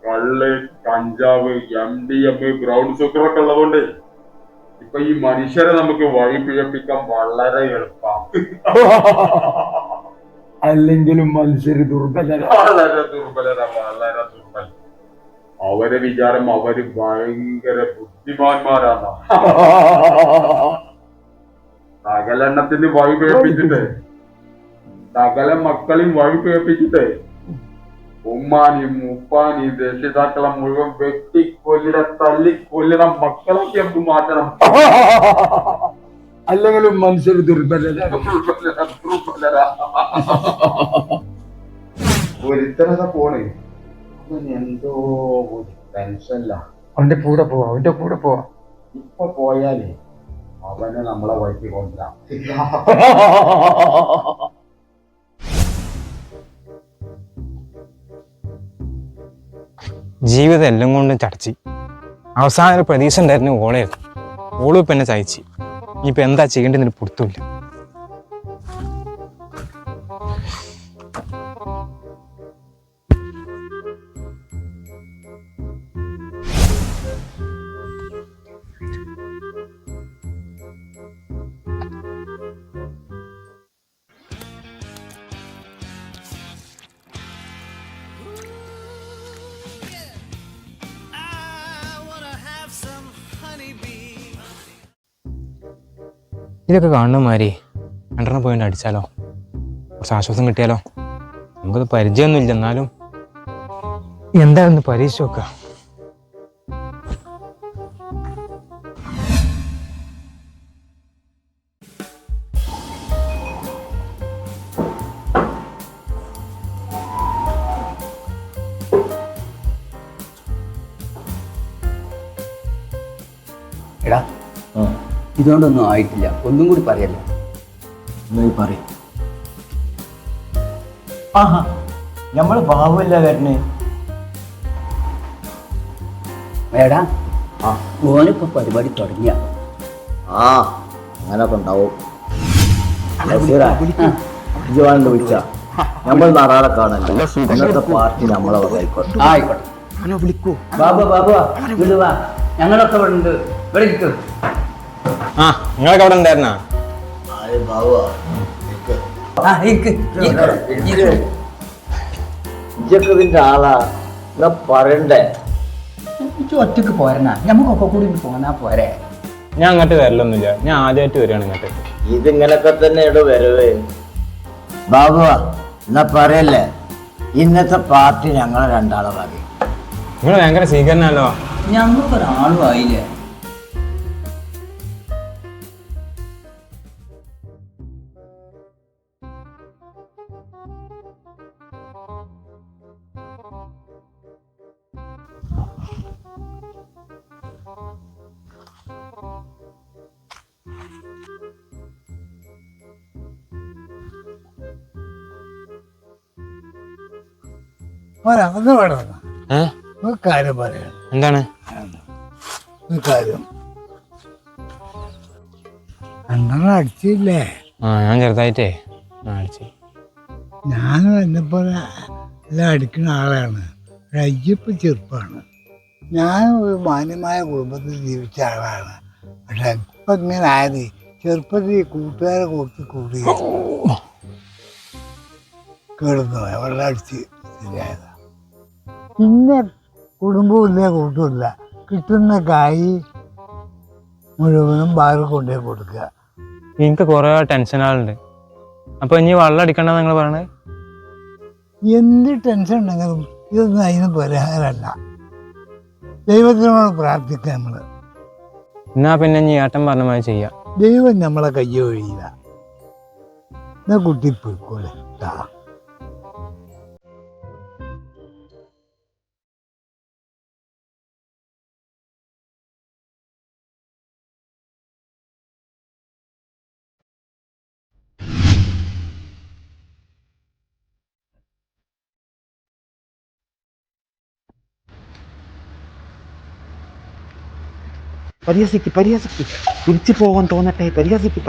കള്ള്, കഞ്ചാവ്, MDMA, brown sugar ഒക്കെ ഉള്ളതുകൊണ്ട് ഇപ്പൊ ഈ മനുഷ്യരെ നമുക്ക് വഴി പിഴപ്പിക്കാൻ വളരെ എളുപ്പമാണ്. അല്ലെങ്കിലും മനുഷ്യര് ദുർബലരാ. വളരെ ദുർബലരാ, വളരെ ദുർബലം. അവരെ വിചാരം അവര് ഭയങ്കര ബുദ്ധിമാന്മാരാണ്. സകലെണ്ണത്തിന് വഴി പിഴപ്പിച്ചിട്ട്, സകല മക്കളെയും വഴി പിഴപ്പിച്ചിട്ട് ഉമ്മാനെയും ഉപ്പാനെയും രക്ഷിതാക്കളെ മുഴുവൻ വെട്ടിക്കൊല്ലിട തല്ലിക്കൊല്ലിട മക്കളൊക്കെ നമുക്ക് മാറ്റണം. അല്ലെങ്കിലും മനുഷ്യർ ദുർബലരാ. ഒരുത്തനത പോണേ, എന്തോ ഒരു ടെൻഷനില്ല. അവന്റെ കൂടെ പോവാ. ഇപ്പൊ പോയാലേ അവനെ നമ്മളെ വഴിക്ക് കൊണ്ടുവരാം. ജീവിതം എല്ലാം കൊണ്ടും ചടച്ച് അവസാന ഒരു പ്രതീക്ഷ ഉണ്ടായിരുന്നു ഓളായിരുന്നു. ഓളും ഇപ്പം എന്നെ ചയച്ച്. ഇനിയിപ്പോൾ എന്താ ചെയ്യേണ്ടതെന്ന് പുറത്തുമില്ല. ഇതൊക്കെ കാണുന്നമാതിരി രണ്ടെണ്ണം പോയിട്ട് അടിച്ചാലോ, കുറച്ച് ആശ്വാസം കിട്ടിയാലോ. നമുക്കത് പരിചയമൊന്നുമില്ല, എന്നാലും എന്താണെന്ന് പരീക്ഷ നോക്കുക. എടാ, ഇതുകൊണ്ടൊന്നും ആയിട്ടില്ല, ഒന്നും കൂടി പറയല്ലോ. പറയും. ആഹാ, നമ്മള് ബാബുവല്ല വരണേ. എടാ, ഓനിപ്പോ പരിപാടി തുടങ്ങിയ. അങ്ങനൊക്കെ ഉണ്ടാവും. വിളിച്ച നമ്മൾ നാളെ കാണല്ലോ. ഇന്നത്തെ പാർട്ടി നമ്മളെ ആയിക്കോട്ടെ. ആയിക്കോട്ടെ, വിളിക്കൂ. ബാബു വിടുവാ, ഞങ്ങളൊക്കെ ഇവിടെ ഉണ്ട്. ഇവിടെ ഇരിക്കും. നിങ്ങളൊക്കെ അവിടെ ഉണ്ടായിരുന്നാ? ഇജക്കതിന്റെ ആളാ എന്നാ പറയണ്ടേ. ഒറ്റക്ക് പോരണ, ഞമ്മക്കൊക്കെ കൂടി പോന്നാ പോരെ. ഞാൻ അങ്ങോട്ട് വരലൊന്നുമില്ല, ഞാൻ ആദ്യമായിട്ട് വരികയാണ് ഇങ്ങോട്ട്. ഇതിങ്ങനൊക്കെ തന്നെ ഇവിടെ വരവേ. ബാബുവാ എന്നാ പറയല്ലേ, ഇന്നത്തെ പാർട്ടി ഞങ്ങളെ രണ്ടാളെ പറയും. നിങ്ങൾ ഭയങ്കര സ്വീകരണല്ലോ. ഞങ്ങൾക്കൊരാളും ആയില്ലേ. കാര്യം പറയാം. എന്താണ് കാര്യം? രണ്ടെണ്ണം അടിച്ചില്ലേ? ഞാൻ ചെറുതായിട്ടേ അടിച്ചു. ഞാനും എന്നെപ്പോലെ എല്ലാം അടിക്കുന്ന ആളാണ്. അയ്യപ്പ ചെറുപ്പമാണ്. ഞാൻ ഒരു മാന്യമായ കുടുംബത്തിൽ ജീവിച്ച ആളാണ്. പക്ഷെ ഇപ്പം ഇങ്ങനെ ആയത് ചെറുപ്പത്തിൽ കൂട്ടുകാരെ കൂടി കേടുന്നു വെള്ളം അടിച്ച് ശരിയായതാണ്. പിന്നെ കുടുംബമില്ല, കൂട്ടുമില്ല. കിട്ടുന്ന കായ് മുഴുവനും ബാറ് കൊണ്ടുപോയി കൊടുക്കുക. എനിക്ക് കുറെ ടെൻഷൻ ആളുണ്ട്. അപ്പൊ ഇനി വെള്ളം അടിക്കണ്ട നിങ്ങൾ പറയണത്? എന്ത് ടെൻഷൻ ഉണ്ടെങ്കിലും ഇതൊന്നും അതിന് പരിഹാരമല്ല. ദൈവത്തിനോട് പ്രാർത്ഥിക്കുക നമ്മള്. എന്നാ പിന്നെ ഇനി ഏട്ടൻ പറഞ്ഞ മാതിരി ചെയ്യാം. ദൈവം നമ്മളെ കയ്യോ ഒഴിയില്ല. എന്നാ കുട്ടി പോയിക്കോളെ. പരിഹസിക്ക്, തിരിച്ചു പോകാൻ തോന്നട്ടെ. പരിഹസിക്ക്.